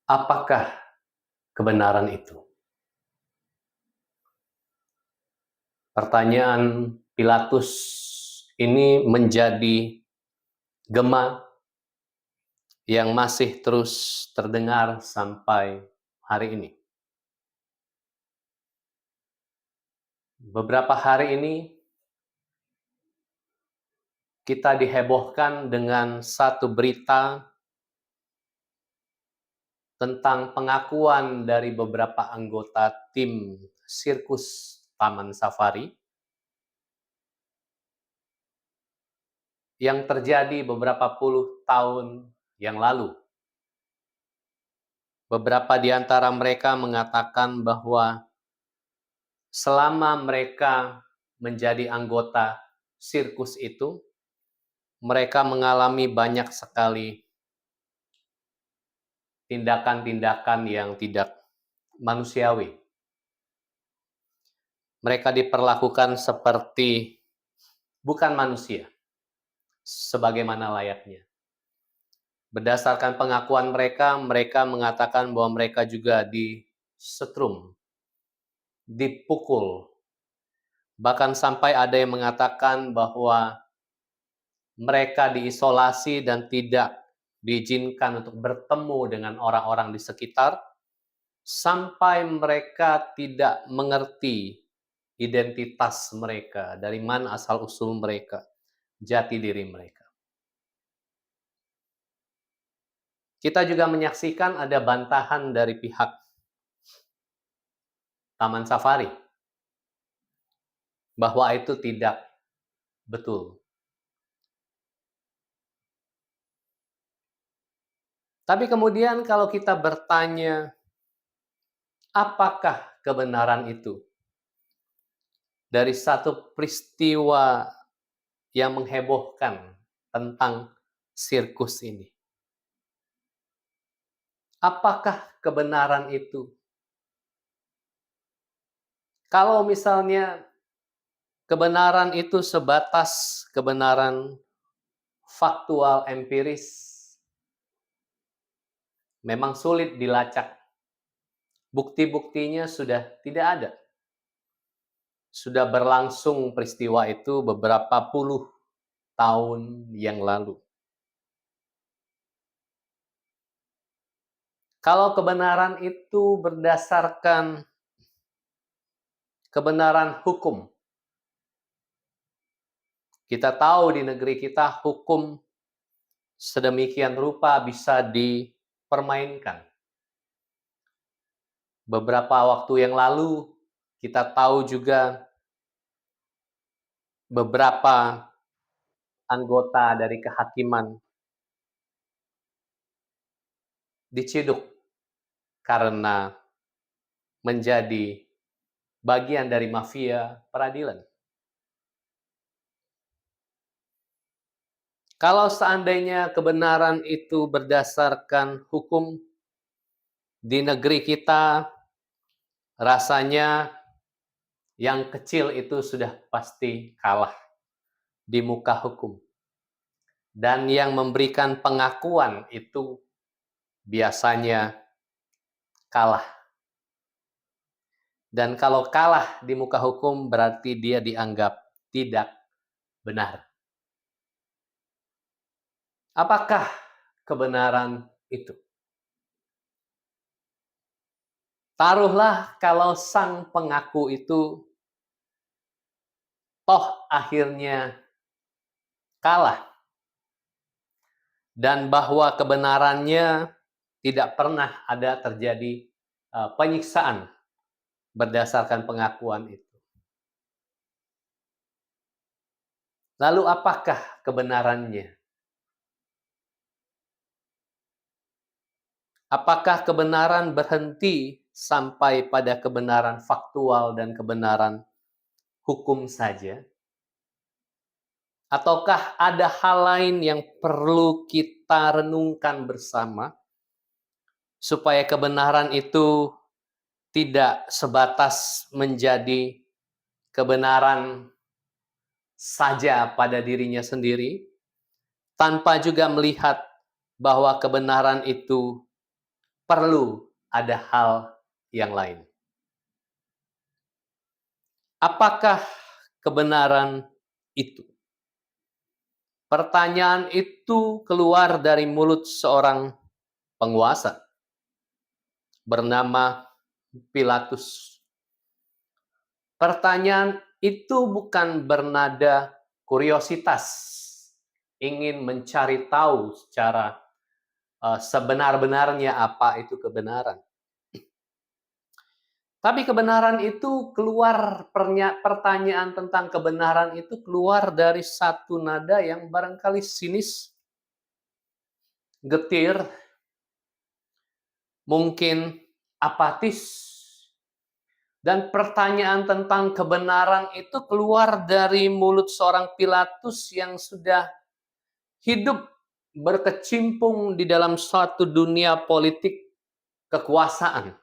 Apakah kebenaran itu? Pertanyaan Pilatus ini menjadi gema yang masih terus terdengar sampai hari ini. Beberapa hari ini kita dihebohkan dengan satu berita tentang pengakuan dari beberapa anggota tim sirkus Taman Safari yang terjadi beberapa puluh tahun yang lalu. Beberapa di antara mereka mengatakan bahwa selama mereka menjadi anggota sirkus itu, mereka mengalami banyak sekali tindakan-tindakan yang tidak manusiawi. Mereka diperlakukan seperti bukan manusia, sebagaimana layaknya. Berdasarkan pengakuan mereka, mereka mengatakan bahwa mereka juga disetrum, dipukul. Bahkan sampai ada yang mengatakan bahwa mereka diisolasi dan tidak diizinkan untuk bertemu dengan orang-orang di sekitar, sampai mereka tidak mengerti identitas mereka, dari mana asal-usul mereka, jati diri mereka. Kita juga menyaksikan ada bantahan dari pihak Taman Safari bahwa itu tidak betul. Tapi kemudian kalau kita bertanya, apakah kebenaran itu? Dari satu peristiwa yang menghebohkan tentang sirkus ini. Apakah kebenaran itu? Kalau misalnya kebenaran itu sebatas kebenaran faktual empiris, memang sulit dilacak. Bukti-buktinya sudah tidak ada. Sudah berlangsung peristiwa itu beberapa puluh tahun yang lalu. Kalau kebenaran itu berdasarkan kebenaran hukum, kita tahu di negeri kita hukum sedemikian rupa bisa dipermainkan. Beberapa waktu yang lalu kita tahu juga beberapa anggota dari kehakiman diciduk karena menjadi bagian dari mafia peradilan. Kalau seandainya kebenaran itu berdasarkan hukum di negeri kita, rasanya yang kecil itu sudah pasti kalah di muka hukum. Dan yang memberikan pengakuan itu biasanya kalah. Dan kalau kalah di muka hukum berarti dia dianggap tidak benar. Apakah kebenaran itu? Taruhlah kalau sang pengaku itu toh akhirnya kalah. Dan bahwa kebenarannya tidak pernah ada terjadi penyiksaan berdasarkan pengakuan itu. Lalu apakah kebenarannya? Apakah kebenaran berhenti sampai pada kebenaran faktual dan kebenaran hukum saja? Ataukah ada hal lain yang perlu kita renungkan bersama supaya kebenaran itu tidak sebatas menjadi kebenaran saja pada dirinya sendiri, tanpa juga melihat bahwa kebenaran itu perlu ada hal yang lain. Apakah kebenaran itu? Pertanyaan itu keluar dari mulut seorang penguasa bernama Pilatus. Pertanyaan itu bukan bernada kuriositas, ingin mencari tahu secara sebenar-benarnya apa itu kebenaran. Tapi kebenaran itu keluar, pertanyaan tentang kebenaran itu keluar dari satu nada yang barangkali sinis, getir, mungkin apatis. Dan pertanyaan tentang kebenaran itu keluar dari mulut seorang Pilatus yang sudah hidup berkecimpung di dalam suatu dunia politik kekuasaan,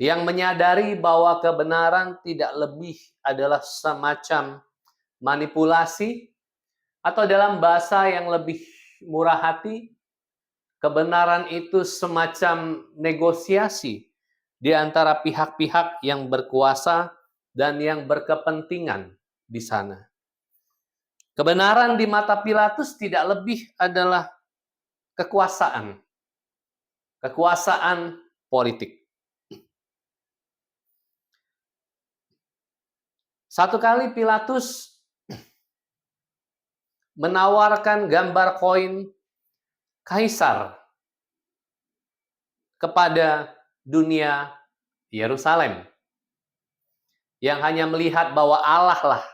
yang menyadari bahwa kebenaran tidak lebih adalah semacam manipulasi, atau dalam bahasa yang lebih murah hati, kebenaran itu semacam negosiasi di antara pihak-pihak yang berkuasa dan yang berkepentingan di sana. Kebenaran di mata Pilatus tidak lebih adalah kekuasaan politik. Satu kali Pilatus menawarkan gambar koin Kaisar kepada dunia Yerusalem, yang hanya melihat bahwa Allah lah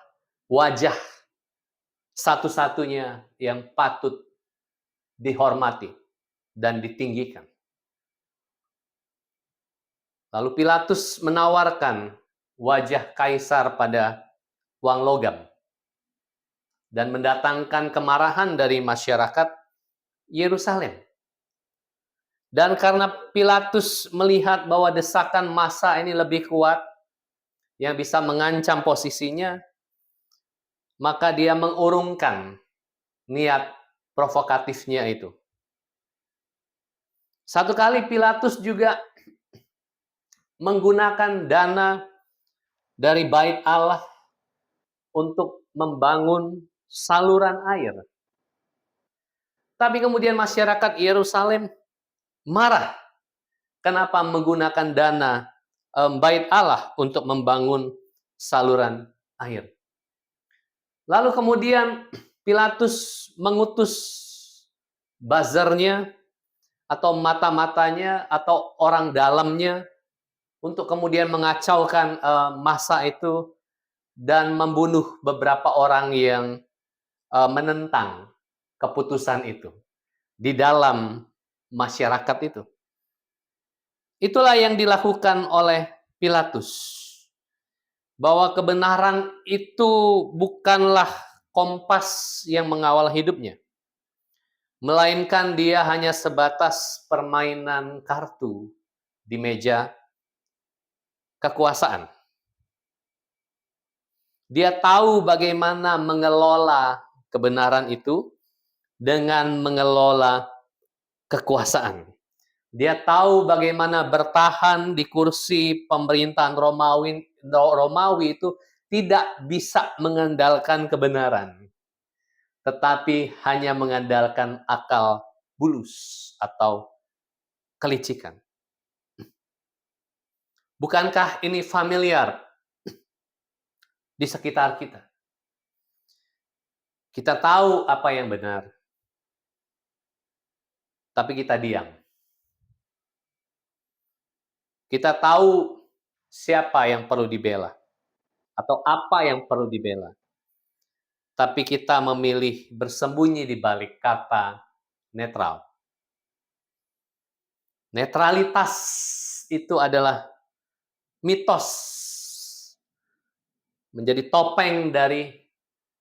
wajah satu-satunya yang patut dihormati dan ditinggikan. Lalu Pilatus menawarkan wajah Kaisar pada uang logam dan mendatangkan kemarahan dari masyarakat Yerusalem. Dan karena Pilatus melihat bahwa desakan massa ini lebih kuat yang bisa mengancam posisinya, maka dia mengurungkan niat provokatifnya itu. Satu kali Pilatus juga menggunakan dana dari Bait Allah untuk membangun saluran air. Tapi kemudian masyarakat Yerusalem marah. Kenapa menggunakan dana Bait Allah untuk membangun saluran air? Lalu kemudian Pilatus mengutus buzzernya atau mata-matanya atau orang dalamnya untuk kemudian mengacaukan massa itu dan membunuh beberapa orang yang menentang keputusan itu di dalam masyarakat itu. Itulah yang dilakukan oleh Pilatus. Bahwa kebenaran itu bukanlah kompas yang mengawal hidupnya, melainkan dia hanya sebatas permainan kartu di meja kekuasaan. Dia tahu bagaimana mengelola kebenaran itu dengan mengelola kekuasaan. Dia tahu bagaimana bertahan di kursi pemerintahan Romawi itu tidak bisa mengandalkan kebenaran, tetapi hanya mengandalkan akal bulus atau kelicikan. Bukankah ini familiar di sekitar kita? Kita tahu apa yang benar, tapi kita diam. Kita tahu siapa yang perlu dibela atau apa yang perlu dibela, tapi kita memilih bersembunyi di balik kata netral. Netralitas itu adalah mitos, menjadi topeng dari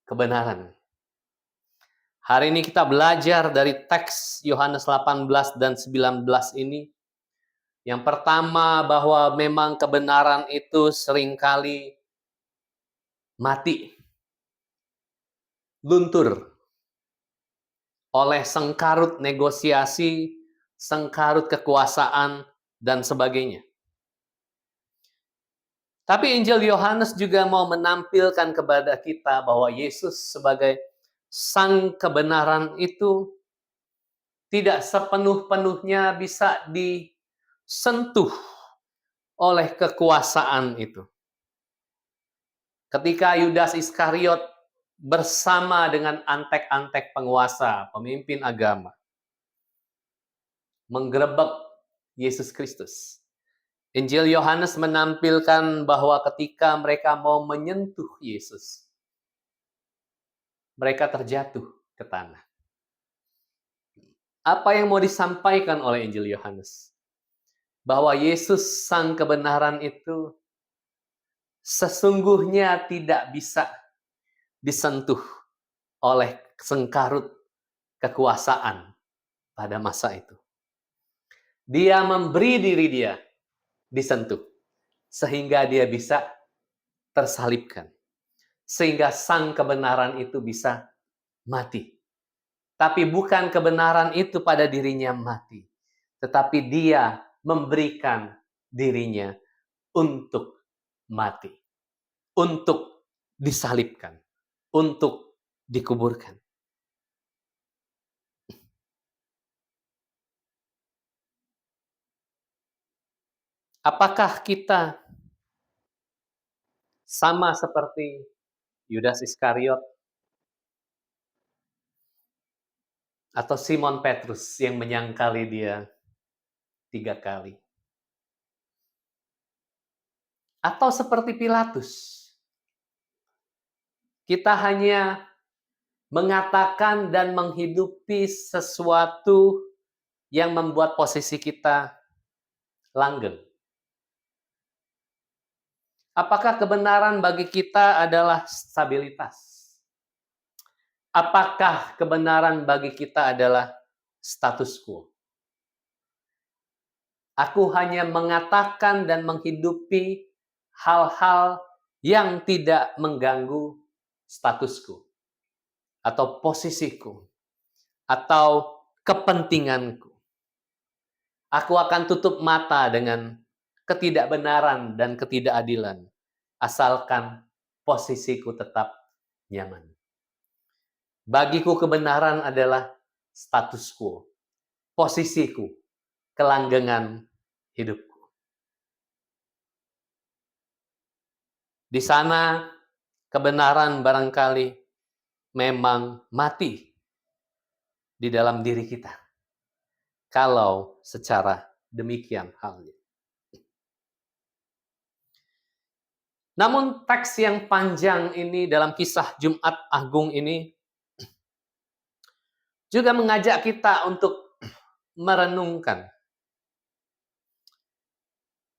kebenaran. Hari ini kita belajar dari teks Yohanes 18 dan 19 ini. Yang pertama, bahwa memang kebenaran itu seringkali mati, luntur oleh sengkarut negosiasi sengkarut kekuasaan, dan sebagainya. Tapi Injil Yohanes juga mau menampilkan kepada kita bahwa Yesus sebagai sang kebenaran itu tidak sepenuh-penuhnya bisa disentuh oleh kekuasaan itu. Ketika Yudas Iskariot bersama dengan antek-antek penguasa, pemimpin agama, menggerebek Yesus Kristus. Injil Yohanes menampilkan bahwa ketika mereka mau menyentuh Yesus, mereka terjatuh ke tanah. Apa yang mau disampaikan oleh Injil Yohanes? Bahwa Yesus sang kebenaran itu sesungguhnya tidak bisa disentuh oleh sengkarut kekuasaan pada masa itu. Dia memberi diri dia disentuh, sehingga dia bisa tersalibkan. Sehingga sang kebenaran itu bisa mati. Tapi bukan kebenaran itu pada dirinya mati, tetapi dia memberikan dirinya untuk mati, untuk disalibkan, untuk dikuburkan. Apakah kita sama seperti Yudas Iskariot atau Simon Petrus yang menyangkali dia 3 kali? Atau seperti Pilatus, kita hanya mengatakan dan menghidupi sesuatu yang membuat posisi kita langgeng. Apakah kebenaran bagi kita adalah stabilitas? Apakah kebenaran bagi kita adalah status quo? Aku hanya mengatakan dan menghidupi hal-hal yang tidak mengganggu statusku, atau posisiku, atau kepentinganku. Aku akan tutup mata dengan ketidakbenaran dan ketidakadilan, asalkan posisiku tetap nyaman. Bagiku kebenaran adalah status quo, posisiku, kelanggengan hidupku. Di sana kebenaran barangkali memang mati di dalam diri kita, kalau secara demikian halnya. Namun teks yang panjang ini dalam kisah Jumat Agung ini juga mengajak kita untuk merenungkan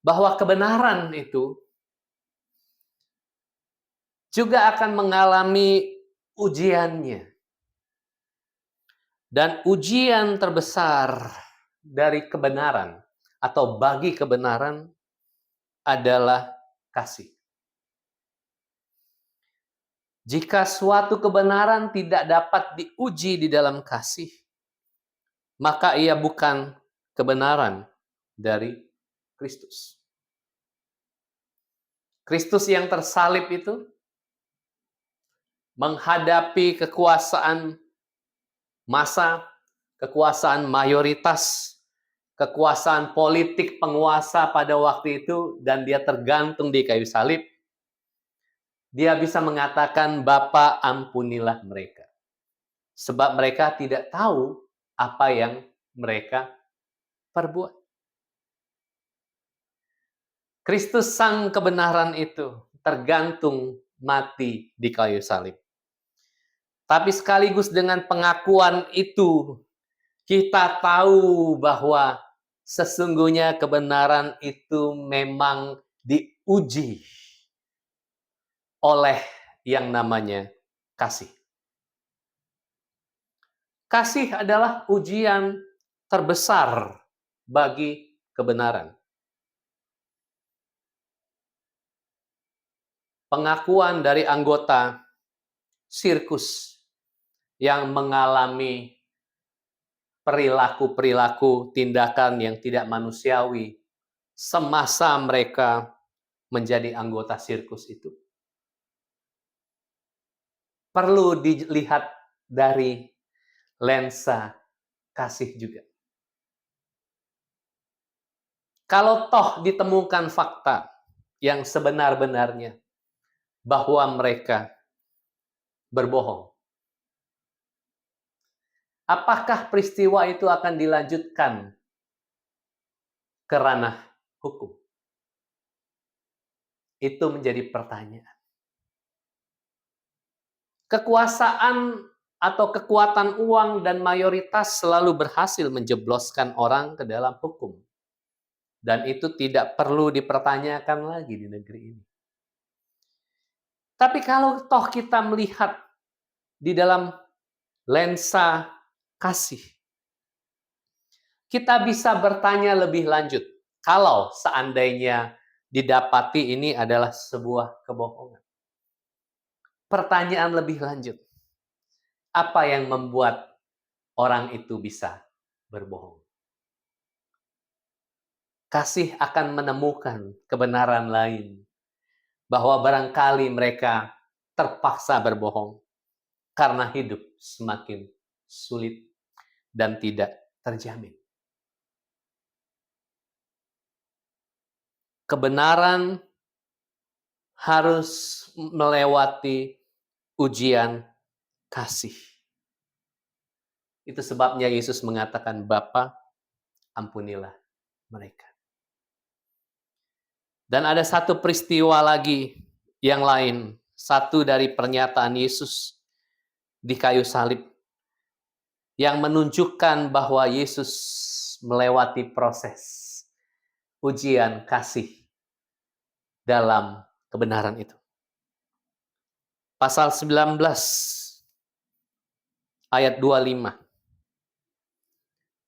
bahwa kebenaran itu juga akan mengalami ujiannya. Dan ujian terbesar dari kebenaran atau bagi kebenaran adalah kasih. Jika suatu kebenaran tidak dapat diuji di dalam kasih, maka ia bukan kebenaran dari Kristus. Kristus yang tersalib itu menghadapi kekuasaan massa, kekuasaan mayoritas, kekuasaan politik penguasa pada waktu itu, dan dia tergantung di kayu salib. Dia bisa mengatakan, "Bapa, ampunilah mereka, sebab mereka tidak tahu apa yang mereka perbuat." Kristus sang kebenaran itu tergantung mati di kayu salib. Tapi sekaligus dengan pengakuan itu, kita tahu bahwa sesungguhnya kebenaran itu memang diuji oleh yang namanya kasih. Kasih adalah ujian terbesar bagi kebenaran. Pengakuan dari anggota sirkus yang mengalami perilaku-perilaku, tindakan yang tidak manusiawi semasa mereka menjadi anggota sirkus itu. Perlu dilihat dari lensa kasih juga. Kalau toh ditemukan fakta yang sebenar-benarnya bahwa mereka berbohong, apakah peristiwa itu akan dilanjutkan ke ranah hukum? Itu menjadi pertanyaan. Kekuasaan atau kekuatan uang dan mayoritas selalu berhasil menjebloskan orang ke dalam hukum. Dan itu tidak perlu dipertanyakan lagi di negeri ini. Tapi kalau toh kita melihat di dalam lensa kasih, kita bisa bertanya lebih lanjut. Kalau seandainya didapati ini adalah sebuah kebohongan. Pertanyaan lebih lanjut. Apa yang membuat orang itu bisa berbohong? Kasih akan menemukan kebenaran lain. Bahwa barangkali mereka terpaksa berbohong. Karena hidup semakin sulit dan tidak terjamin. Kebenaran harus melewati ujian kasih. Itu sebabnya Yesus mengatakan, Bapa, ampunilah mereka. Dan ada satu peristiwa lagi yang lain. Satu dari pernyataan Yesus di kayu salib. Yang menunjukkan bahwa Yesus melewati proses ujian kasih dalam kebenaran itu. Pasal 19 ayat 25.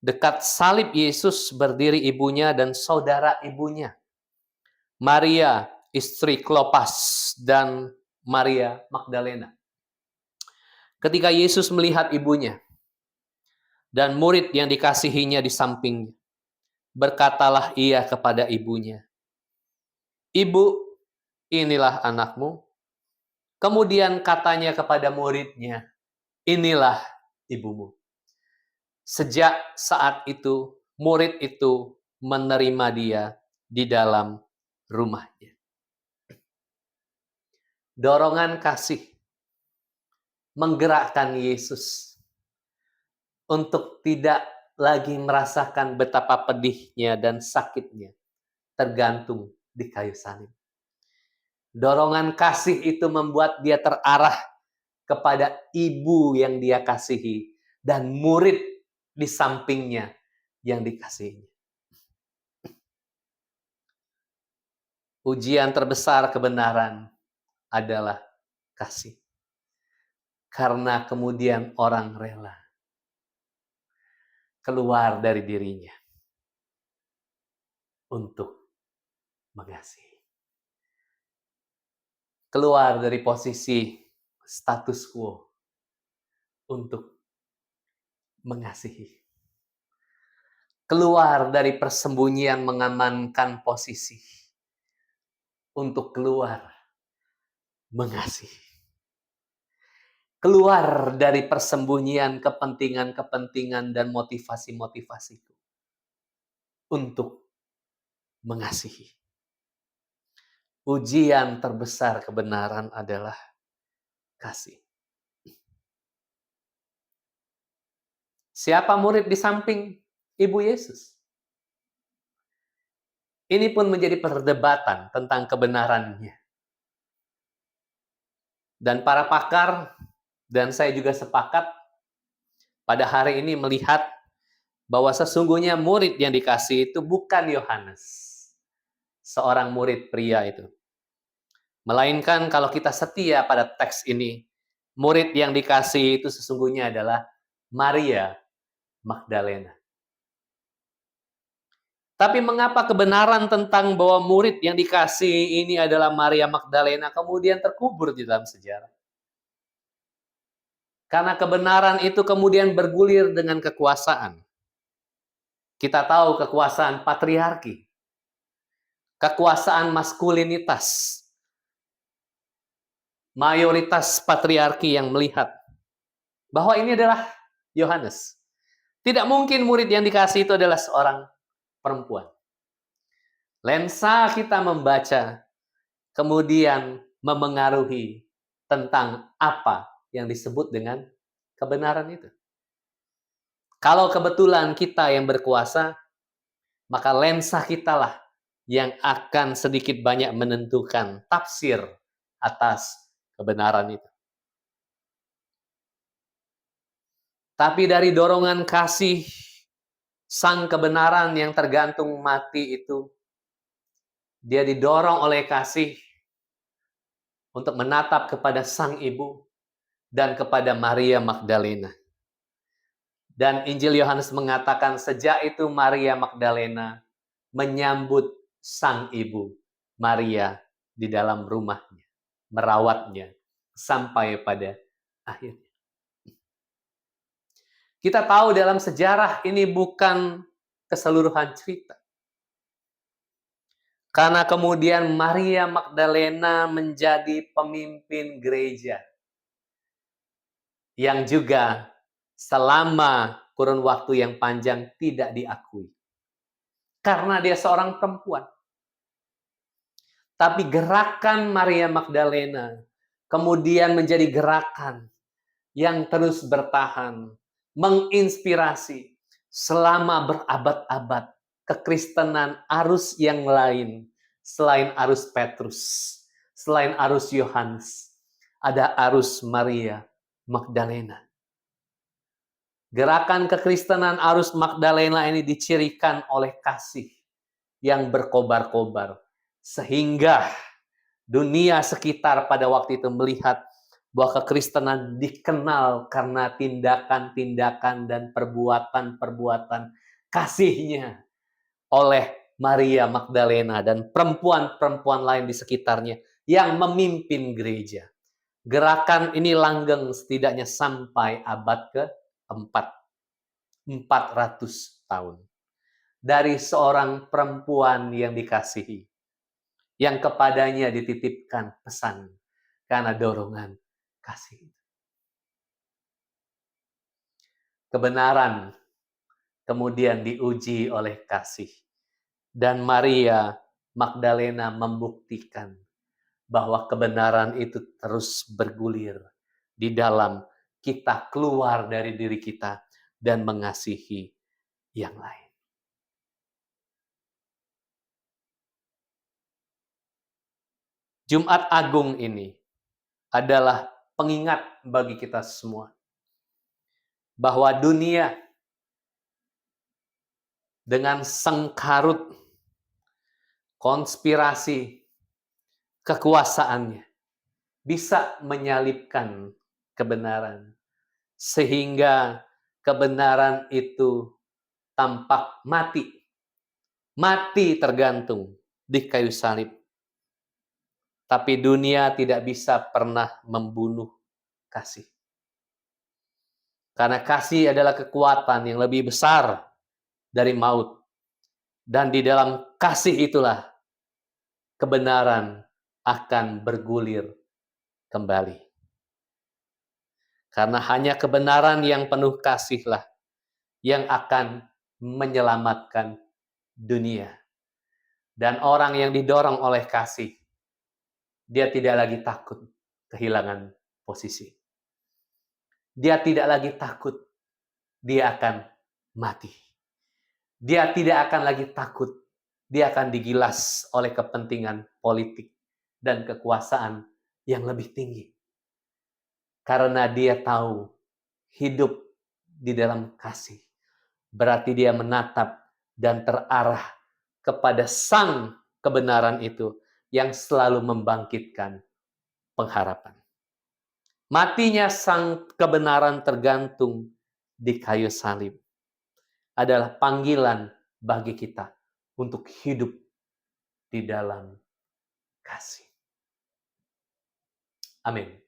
Dekat salib Yesus berdiri ibunya dan saudara ibunya. Maria, istri Klopas, dan Maria Magdalena. Ketika Yesus melihat ibunya dan murid yang dikasihinya di sampingnya, berkatalah ia kepada ibunya, Ibu, inilah anakmu. Kemudian katanya kepada muridnya, inilah ibumu. Sejak saat itu, murid itu menerima dia di dalam rumahnya. Dorongan kasih menggerakkan Yesus untuk tidak lagi merasakan betapa pedihnya dan sakitnya tergantung di kayu salib. Dorongan kasih itu membuat dia terarah kepada ibu yang dia kasihi dan murid di sampingnya yang dikasihinya. Ujian terbesar kebenaran adalah kasih. Karena kemudian orang rela keluar dari dirinya untuk mengasihi. Keluar dari posisi status quo untuk mengasihi. Keluar dari persembunyian mengamankan posisi untuk keluar mengasihi. Keluar dari persembunyian kepentingan-kepentingan dan motivasi-motivasiku untuk mengasihi. Ujian terbesar kebenaran adalah kasih. Siapa murid di samping Ibu Yesus? Ini pun menjadi perdebatan tentang kebenarannya. Dan para pakar, dan saya juga sepakat, pada hari ini melihat bahwa sesungguhnya murid yang dikasih itu bukan Yohanes, seorang murid pria itu. Melainkan kalau kita setia pada teks ini, murid yang dikasih itu sesungguhnya adalah Maria Magdalena. Tapi mengapa kebenaran tentang bahwa murid yang dikasih ini adalah Maria Magdalena kemudian terkubur di dalam sejarah? Karena kebenaran itu kemudian bergulir dengan kekuasaan. Kita tahu kekuasaan patriarki, kekuasaan maskulinitas, mayoritas patriarki yang melihat bahwa ini adalah Yohanes. Tidak mungkin murid yang dikasih itu adalah seorang perempuan. Lensa kita membaca kemudian memengaruhi tentang apa yang disebut dengan kebenaran itu. Kalau kebetulan kita yang berkuasa, maka lensa kitalah yang akan sedikit banyak menentukan tafsir atas kebenaran itu. Tapi dari dorongan kasih sang kebenaran yang tergantung mati itu, dia didorong oleh kasih untuk menatap kepada sang ibu dan kepada Maria Magdalena. Dan Injil Yohanes mengatakan sejak itu Maria Magdalena menyambut sang ibu Maria di dalam rumahnya, merawatnya sampai pada akhirnya. Kita tahu dalam sejarah ini bukan keseluruhan cerita. Karena kemudian Maria Magdalena menjadi pemimpin gereja yang juga selama kurun waktu yang panjang tidak diakui. Karena dia seorang perempuan. Tapi gerakan Maria Magdalena kemudian menjadi gerakan yang terus bertahan, menginspirasi selama berabad-abad kekristenan arus yang lain selain arus Petrus, selain arus Yohanes, ada arus Maria Magdalena. Gerakan kekristenan arus Magdalena ini dicirikan oleh kasih yang berkobar-kobar, sehingga dunia sekitar pada waktu itu melihat bahwa kekristenan dikenal karena tindakan-tindakan dan perbuatan-perbuatan kasihnya oleh Maria Magdalena dan perempuan-perempuan lain di sekitarnya yang memimpin gereja. Gerakan ini langgeng setidaknya sampai abad ke-4, 400 tahun. Dari seorang perempuan yang dikasihi, yang kepadanya dititipkan pesan karena dorongan kasih. Kebenaran kemudian diuji oleh kasih. Dan Maria Magdalena membuktikan bahwa kebenaran itu terus bergulir di dalam kita keluar dari diri kita dan mengasihi yang lain. Jumat Agung ini adalah pengingat bagi kita semua bahwa dunia dengan sengkarut konspirasi kekuasaannya bisa menyalipkan kebenaran sehingga kebenaran itu tampak mati tergantung di kayu salib. Tapi dunia tidak bisa pernah membunuh kasih. Karena kasih adalah kekuatan yang lebih besar dari maut. Dan di dalam kasih itulah kebenaran akan bergulir kembali. Karena hanya kebenaran yang penuh kasihlah yang akan menyelamatkan dunia. Dan orang yang didorong oleh kasih, dia tidak lagi takut kehilangan posisi. Dia tidak lagi takut dia akan mati. Dia tidak akan lagi takut dia akan digilas oleh kepentingan politik dan kekuasaan yang lebih tinggi. Karena dia tahu hidup di dalam kasih. Berarti dia menatap dan terarah kepada sang kebenaran itu yang selalu membangkitkan pengharapan. Matinya sang kebenaran tergantung di kayu salib adalah panggilan bagi kita untuk hidup di dalam kasih. Amin.